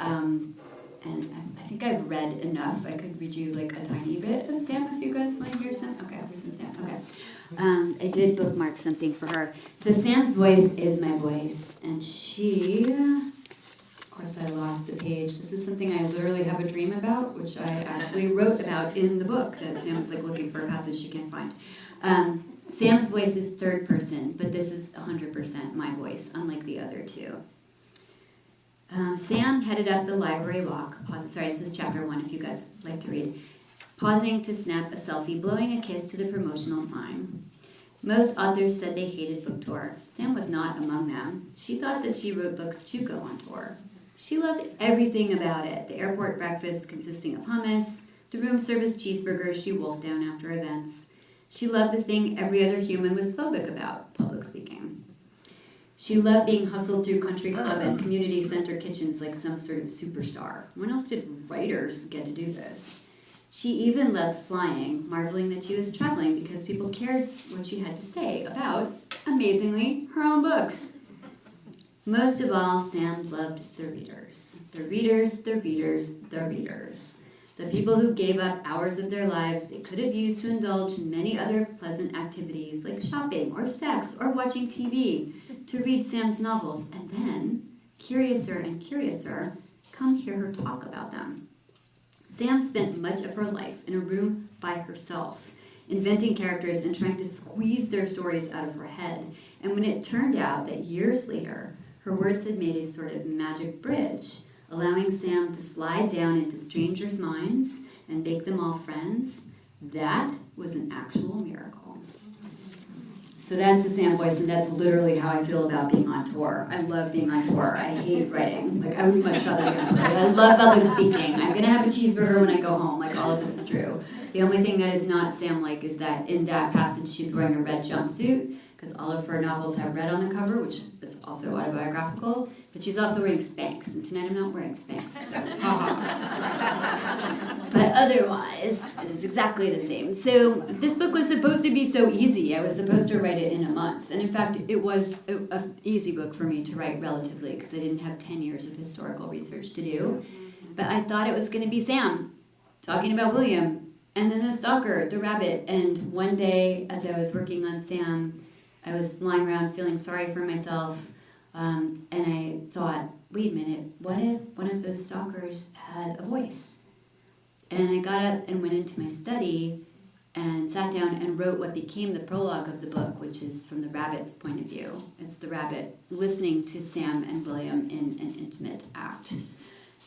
And I think I've read enough. I could read you like a tiny bit of Sam if you guys want to hear some. Okay, I'll read some Sam. Okay. I did bookmark something for her. So Sam's voice is my voice, and she, of course I lost the page. This is something I literally have a dream about, which I actually wrote about in the book that Sam's like looking for a passage she can't find. Sam's voice is third person, but this is 100% my voice, unlike the other two. Sam headed up the library walk. This is chapter 1 if you guys like to read. Pausing to snap a selfie, blowing a kiss to the promotional sign. Most authors said they hated book tour. Sam was not among them. She thought that she wrote books to go on tour. She loved everything about it. The airport breakfast consisting of hummus, the room service cheeseburgers she wolfed down after events. She loved the thing every other human was phobic about, public speaking. She loved being hustled through country club and community center kitchens like some sort of superstar. When else did writers get to do this? She even loved flying, marveling that she was traveling because people cared what she had to say about, amazingly, her own books. Most of all, Sam loved the readers. The readers, the readers, the readers. The people who gave up hours of their lives they could have used to indulge in many other pleasant activities like shopping or sex or watching TV to read Sam's novels and then, curiouser and curiouser, come hear her talk about them. Sam spent much of her life in a room by herself, inventing characters and trying to squeeze their stories out of her head. And when it turned out that years later, her words had made a sort of magic bridge, allowing Sam to slide down into strangers' minds and make them all friends, that was an actual miracle. So that's the Sam voice, and that's literally how I feel about being on tour. I love being on tour. I hate writing. Like, I would much rather be on tour. I love public speaking. I'm going to have a cheeseburger when I go home. Like, all of this is true. The only thing that is not Sam-like is that in that passage she's wearing a red jumpsuit, because all of her novels have red on the cover, which is also autobiographical, but she's also wearing Spanx, and tonight I'm not wearing Spanx, so But otherwise, it is exactly the same. So this book was supposed to be so easy. I was supposed to write it in a month, and in fact, it was an easy book for me to write relatively, because I didn't have 10 years of historical research to do. But I thought it was going to be Sam, talking about William, and then the stalker, the rabbit, and one day, as I was working on Sam, I was lying around feeling sorry for myself, and I thought, wait a minute, what if one of those stalkers had a voice? And I got up and went into my study and sat down and wrote what became the prologue of the book, which is from the rabbit's point of view. It's the rabbit listening to Sam and William in an intimate act.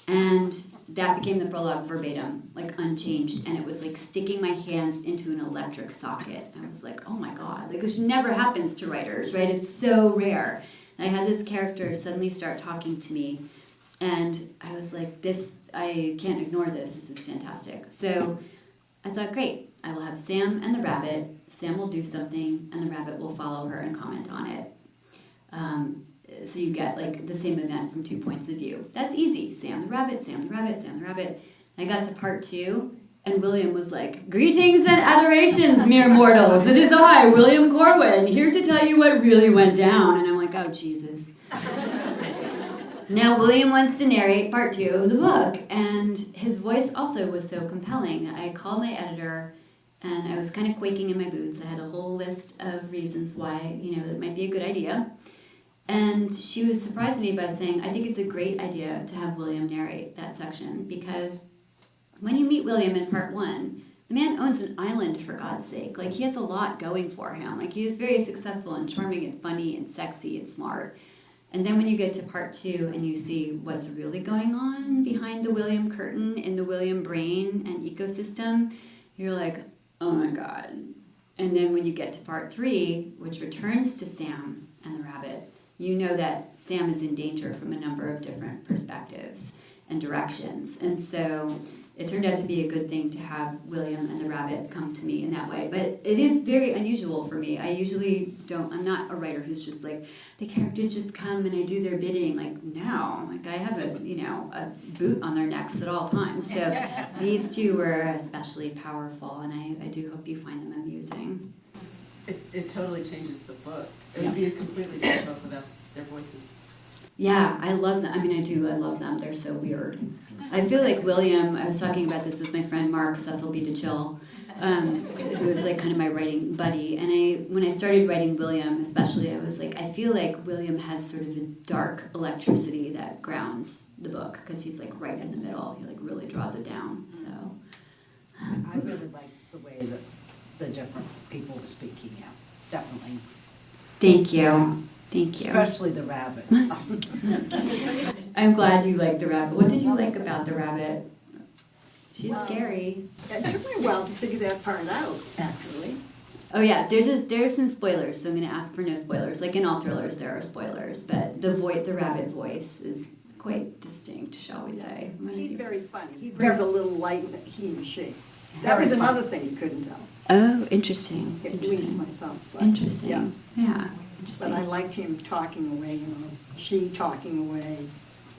And that became the prologue verbatim, like unchanged, and it was like sticking my hands into an electric socket. I was like, oh my God, like, which never happens to writers, right? It's so rare. And I had this character suddenly start talking to me, and I was like, I can't ignore this. This is fantastic. So I thought, great, I will have Sam and the rabbit. Sam will do something, and the rabbit will follow her and comment on it. So you get like the same event from 2 points of view. That's easy. Sam the rabbit, Sam the rabbit, Sam the rabbit. I got to part 2, and William was like, greetings and adorations, mere mortals. It is I, William Corwin, here to tell you what really went down. And I'm like, oh, Jesus. Now William wants to narrate part 2 of the book, and his voice also was so compelling. I called my editor, and I was kind of quaking in my boots. I had a whole list of reasons why, that might be a good idea. And she was surprised me by saying, I think it's a great idea to have William narrate that section, because when you meet William in part 1, the man owns an island, for God's sake. Like, he has a lot going for him. Like, he is very successful and charming and funny and sexy and smart. And then when you get to part 2 and you see what's really going on behind the William curtain in the William brain and ecosystem, you're like, oh my God. And then when you get to part 3, which returns to Sam and the rabbit, you know that Sam is in danger from a number of different perspectives and directions. And so it turned out to be a good thing to have William and the rabbit come to me in that way. But it is very unusual for me. I usually I'm not a writer who's just like, the characters just come and I do their bidding. Like, no, like I have a boot on their necks at all times. So these 2 were especially powerful, and I do hope you find them amusing. It totally changes the book. It would be a completely different book without their voices. Yeah, I love them. I mean, I love them. They're so weird. I feel like William, I was talking about this with my friend Mark, Cecil B. DeChill, who is like kind of my writing buddy. And when I started writing William, especially, I was like, I feel like William has sort of a dark electricity that grounds the book, because he's like right in the middle. He like really draws it down. So I really like the way that the different people were speaking out. Definitely. Thank you. Thank you. Especially the rabbit. I'm glad you liked the rabbit. What did you like about the rabbit? She's scary. It took me a while to figure that part out, actually. Oh yeah, there's some spoilers, so I'm going to ask for no spoilers. Like in all thrillers, there are spoilers, but the rabbit voice is quite distinct, shall we say? He's very funny. He brings a little light that he and she. That was another thing you couldn't tell. Oh, interesting. At least myself. But, Interesting. Yeah. Interesting. But I liked him talking away, she talking away.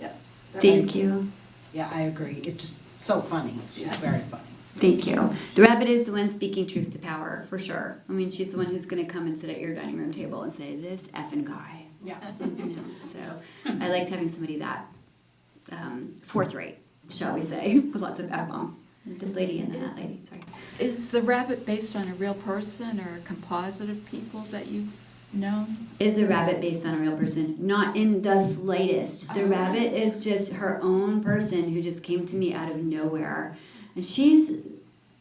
Yeah. Thank you. Yeah, I agree. It's just so funny. She's very funny. Thank you. The rabbit is the one speaking truth to power, for sure. I mean, she's the one who's going to come and sit at your dining room table and say, this effing guy. Yeah. So I liked having somebody that forthright, shall we say, with lots of F-bombs. This lady and that lady, sorry. Is the rabbit based on a real person or a composite of people that you've known? Is the rabbit based on a real person? Not in the slightest. The rabbit is just her own person who just came to me out of nowhere. And she's,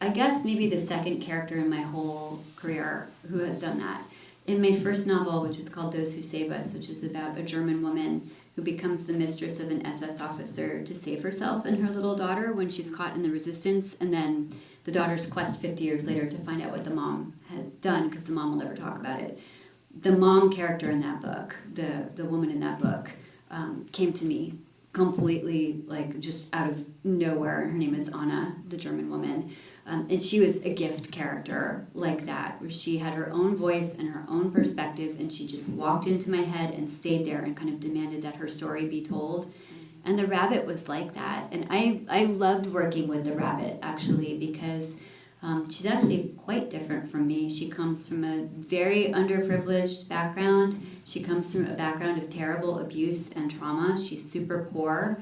I guess, maybe the second character in my whole career who has done that. In my first novel, which is called Those Who Save Us, which is about a German woman who becomes the mistress of an SS officer to save herself and her little daughter when she's caught in the resistance, and then the daughter's quest 50 years later to find out what the mom has done, because the mom will never talk about it. The mom character in that book, the woman in that book, came to me completely, like, just out of nowhere. Her name is Anna, the German woman. And she was a gift character like that, where she had her own voice and her own perspective, and she just walked into my head and stayed there and kind of demanded that her story be told. And the rabbit was like that. And I loved working with the rabbit, actually, because she's actually quite different from me. She comes from a very underprivileged background. She comes from a background of terrible abuse and trauma. She's super poor.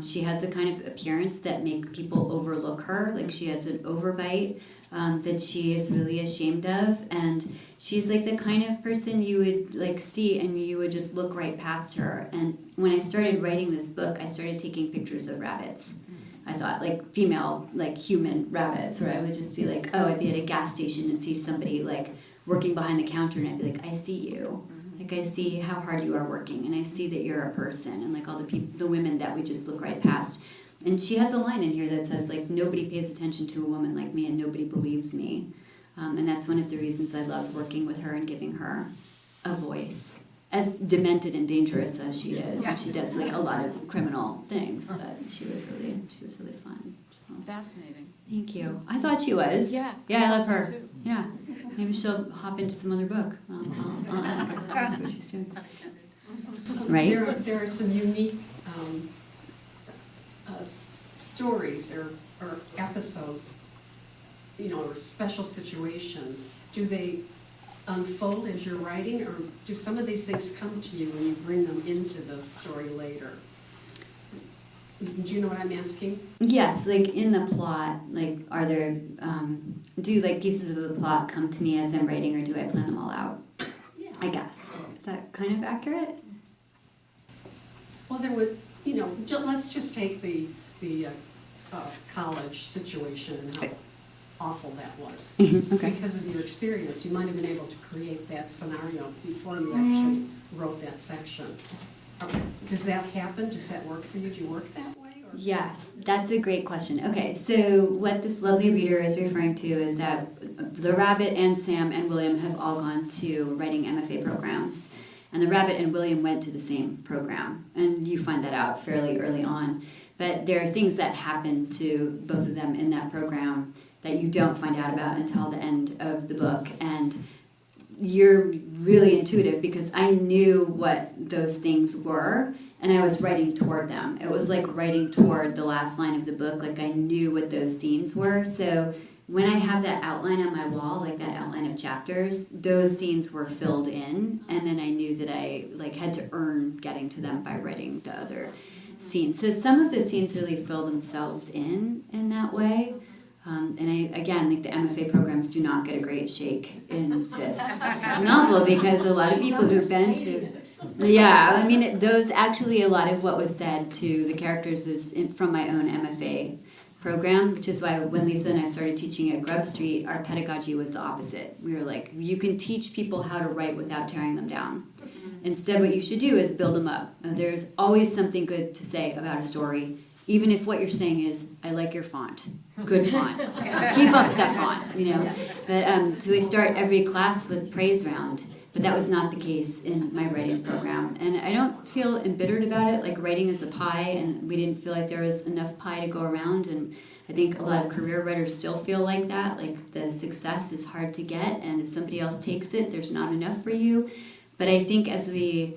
She has a kind of appearance that make people overlook her. Like, she has an overbite that she is really ashamed of. And she's like the kind of person you would like see and you would just look right past her. And when I started writing this book, I started taking pictures of rabbits. I thought, like, female, like, human rabbits, where I would just be like, oh, I'd be at a gas station and see somebody, like, working behind the counter, and I'd be like, I see you. Like, I see how hard you are working, and I see that you're a person, and, like, all the women that we just look right past. And she has a line in here that says, like, nobody pays attention to a woman like me and nobody believes me. And that's one of the reasons I loved working with her and giving her a voice. As demented and dangerous as she is, and she does like a lot of criminal things, but she was really fun. So. Fascinating. Thank you. I thought she was. Yeah. Yeah, I love her. Too. Yeah. Maybe she'll hop into some other book. I'll ask her. Ask what she's doing. Right? There are some unique stories or episodes, or special situations. Do they unfold as you're writing, or do some of these things come to you when you bring them into the story later? Do you know what I'm asking? Yes, like in the plot, like are there, do like pieces of the plot come to me as I'm writing, or do I plan them all out? Yeah. I guess. Is that kind of accurate? Well, there would, let's just take the college situation and how awful that was. Okay. Because of your experience, you might have been able to create that scenario before you actually wrote that section. Okay. Does that happen? Does that work for you? Do you work that way? Or? Yes, that's a great question. Okay, so what this lovely reader is referring to is that the Rabbit and Sam and William have all gone to writing MFA programs. And the Rabbit and William went to the same program. And you find that out fairly early on. But there are things that happen to both of them in that program that you don't find out about until the end of the book. And you're really intuitive because I knew what those things were and I was writing toward them. It was like writing toward the last line of the book, like I knew what those scenes were. So when I have that outline on my wall, like that outline of chapters, those scenes were filled in, and then I knew that I had to earn getting to them by writing the other scenes. So some of the scenes really fill themselves in that way. And the MFA programs do not get a great shake in this novel because a lot of people who've been to, those actually a lot of what was said to the characters is from my own MFA program, which is why when Lisa and I started teaching at Grub Street, our pedagogy was the opposite. We were like, you can teach people how to write without tearing them down. Instead, what you should do is build them up. There's always something good to say about a story, even if what you're saying is, I like your font. Good font. Keep up with that font, But so we start every class with praise round, but that was not the case in my writing program. And I don't feel embittered about it, like writing is a pie, and we didn't feel like there was enough pie to go around. And I think a lot of career writers still feel like that, like the success is hard to get, and if somebody else takes it, there's not enough for you. But I think as we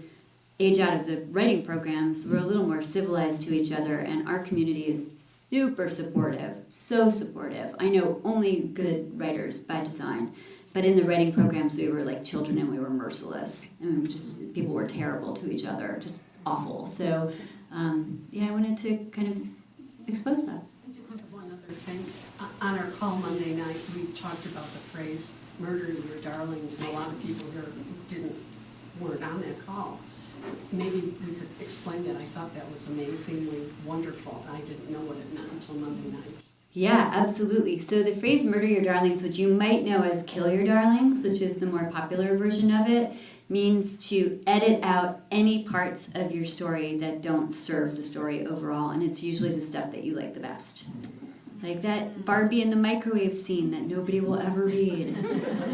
age out of the writing programs, we're a little more civilized to each other, and our community is super supportive, so supportive. I know only good writers by design, but in the writing programs, we were like children and we were merciless. And people were terrible to each other, just awful. So, I wanted to kind of expose that. I just have one other thing. On our call Monday night, we talked about the phrase, murder your darlings, and a lot of people here weren't on that call. Maybe we could explain that. I thought that was amazingly wonderful. I didn't know what it meant until Monday night. Yeah, absolutely. So the phrase murder your darlings, which you might know as kill your darlings, which is the more popular version of it, means to edit out any parts of your story that don't serve the story overall, and it's usually the stuff that you like the best. Like that Barbie in the microwave scene that nobody will ever read.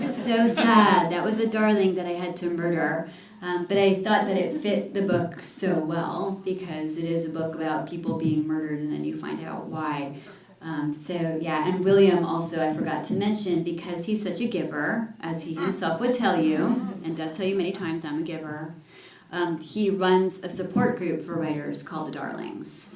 So sad. That was a darling that I had to murder. But I thought that it fit the book so well because it is a book about people being murdered and then you find out why. And William also, I forgot to mention, because he's such a giver, as he himself would tell you, and does tell you many times, I'm a giver. He runs a support group for writers called the Darlings,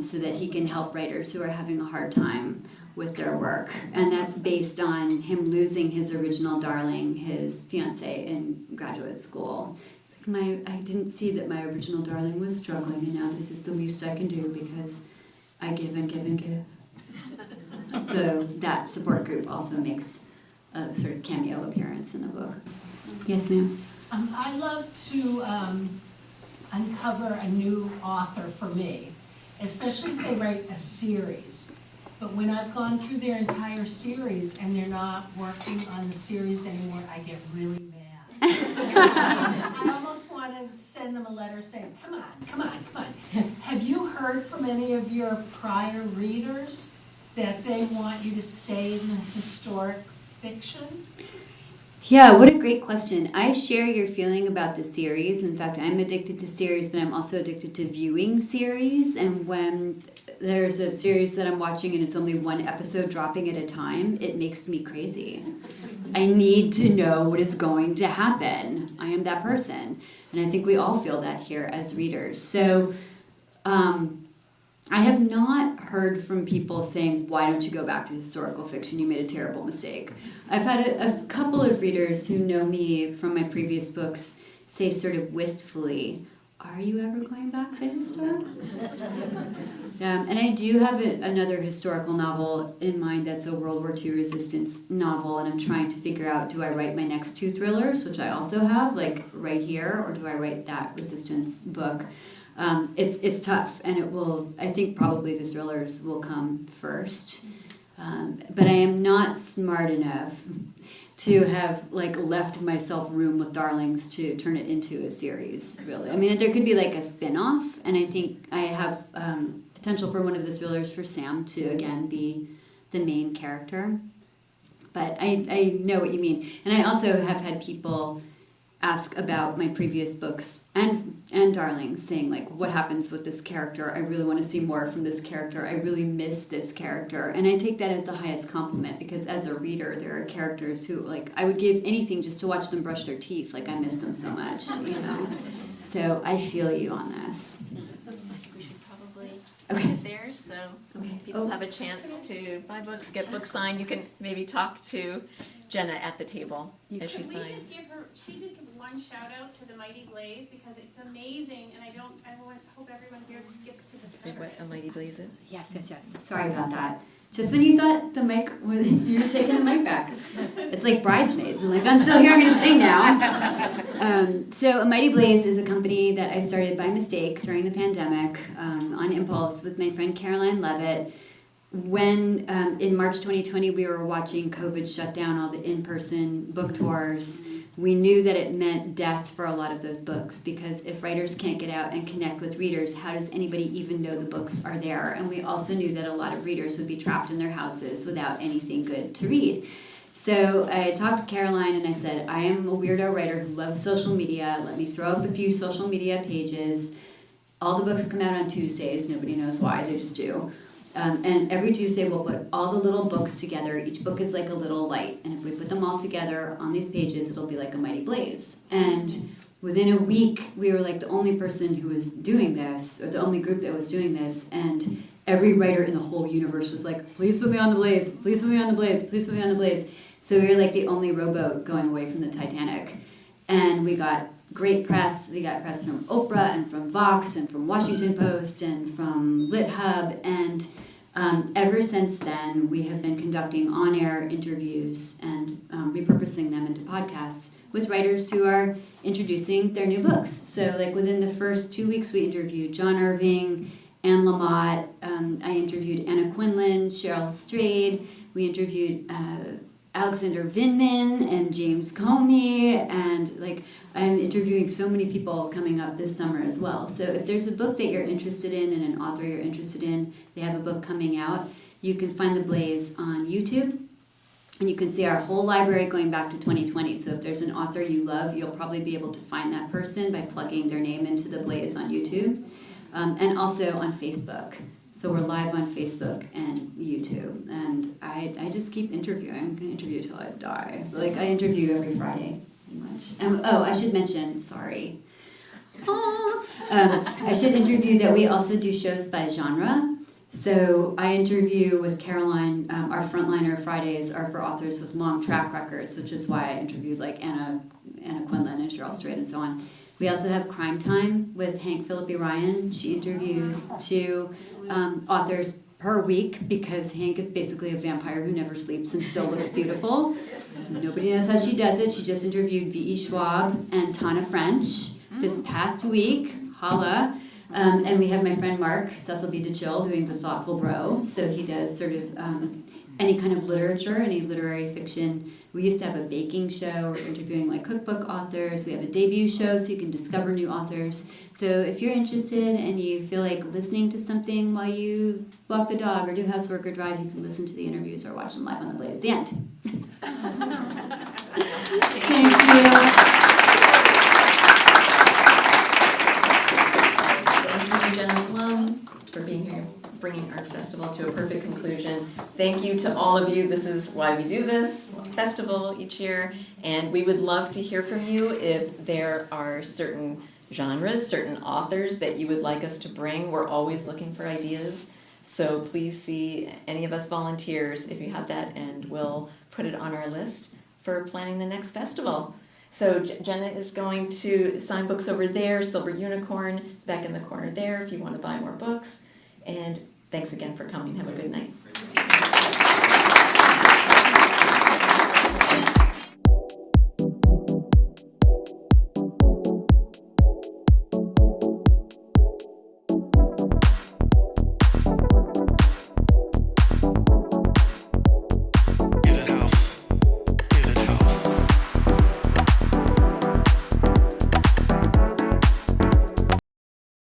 so that he can help writers who are having a hard time with their work. And that's based on him losing his original darling, his fiancée, in graduate school. It's like I didn't see that my original darling was struggling, and now this is the least I can do because I give and give and give. So that support group also makes a sort of cameo appearance in the book. Yes, ma'am? I love to uncover a new author for me, especially if they write a series. But when I've gone through their entire series and they're not working on the series anymore, I get really I almost want to send them a letter saying, come on. Have you heard from any of your prior readers that they want you to stay in the historic fiction? Yeah, what a great question. I share your feeling about the series. In fact, I'm addicted to series, but I'm also addicted to viewing series. And when there's a series that I'm watching and it's only one episode dropping at a time, it makes me crazy. I need to know what is going to happen. I am that person. And I think we all feel that here as readers. So I have not heard from people saying, why don't you go back to historical fiction? You made a terrible mistake. I've had a couple of readers who know me from my previous books say sort of wistfully, are you ever going back to historical? And I do have another historical novel in mind that's a World War II resistance novel, and I'm trying to figure out, do I write my next 2 thrillers, which I also have, like right here, or do I write that resistance book? It's tough, and it will, I think probably the thrillers will come first. But I am not smart enough to have like left myself room with Darlings to turn it into a series, really. I mean, there could be like a spin-off, and I think I have potential for one of the thrillers for Sam to, again, be the main character. But I know what you mean. And I also have had people ask about my previous books and Darlings, saying like, what happens with this character? I really want to see more from this character. I really miss this character. And I take that as the highest compliment, because as a reader, there are characters who, like, I would give anything just to watch them brush their teeth. Like, I miss them so much, you know? So I feel you on this. We should probably Okay. get there, so Okay. people have a chance to buy books, get books signed. You can maybe talk to Jenna at the table as she Could we signs. just give one shout out to the Mighty Blaze, because it's amazing, and I hope everyone here gets to Say discover what it. a mighty blaze is. Yes. Sorry about that. Just when you thought the mic was, you were taking the mic back. It's like Bridesmaids. I'm like, I'm still here, I'm going to sing now. So A Mighty Blaze is a company that I started by mistake during the pandemic, on impulse, with my friend Caroline Levitt. When in March 2020 we were watching COVID shut down all the in-person book tours, we knew that it meant death for a lot of those books, because if writers can't get out and connect with readers, how does anybody even know the books are there? And we also knew that a lot of readers would be trapped in their houses without anything good to read. So I talked to Caroline and I said, I am a weirdo writer who loves social media. Let me throw up a few social media pages. All the books come out on Tuesdays. Nobody knows why, they just do. And every Tuesday we'll put all the little books together. Each book is like a little light. And if we put them all together on these pages, it'll be like a mighty blaze. And within a week, we were like the only person who was doing this, or the only group that was doing this. And every writer in the whole universe was like, please put me on the blaze, please put me on the blaze, please put me on the blaze. So we were like the only rowboat going away from the Titanic. And we got great press. We got press from Oprah and from Vox and from Washington Post and from LitHub. And ever since then, we have been conducting on-air interviews and repurposing them into podcasts with writers who are introducing their new books. So like within the first 2 weeks, we interviewed John Irving, Anne Lamott. I interviewed Anna Quinlan, Cheryl Strayed. We interviewed Alexander Vindman and James Comey, and like I'm interviewing so many people coming up this summer as well. So if there's a book that you're interested in and an author you're interested in, they have a book coming out, you can find The Blaze on YouTube, and you can see our whole library going back to 2020. So if there's an author you love, you'll probably be able to find that person by plugging their name into The Blaze on YouTube, and also on Facebook. So we're live on Facebook and YouTube, and I just keep interviewing. I'm going to interview till I die. Like, I interview every Friday, pretty much. And, I should mention, sorry. I should interview that we also do shows by genre. So I interview with Caroline, our Frontliner Fridays are for authors with long track records, which is why I interviewed like Anna Quinlan and Cheryl Strayed and so on. We also have Crime Time with Hank Philippi Ryan. She interviews 2 authors per week, because Hank is basically a vampire who never sleeps and still looks beautiful. Nobody knows how she does it. She just interviewed V.E. Schwab and Tana French this past week. Holla. And we have my friend Mark, Cecil B. DeChill, doing The Thoughtful Bro. So he does sort of any kind of literature, any literary fiction. We used to have a baking show. We're interviewing like cookbook authors. We have a debut show so you can discover new authors. So if you're interested and you feel like listening to something while you walk the dog or do housework or drive, you can listen to the interviews or watch them live on the Blaze. The end. Thank you. Thank you, Jenna Blum, for being here, bringing our festival to a perfect conclusion. Thank you to all of you. This is why we do this festival each year, and we would love to hear from you if there are certain genres, certain authors that you would like us to bring. We're always looking for ideas, so please see any of us volunteers if you have that, and we'll put it on our list for planning the next festival. So Jenna is going to sign books over there. Silver Unicorn is back in the corner there if you want to buy more books. And thanks again for coming. Have a good night.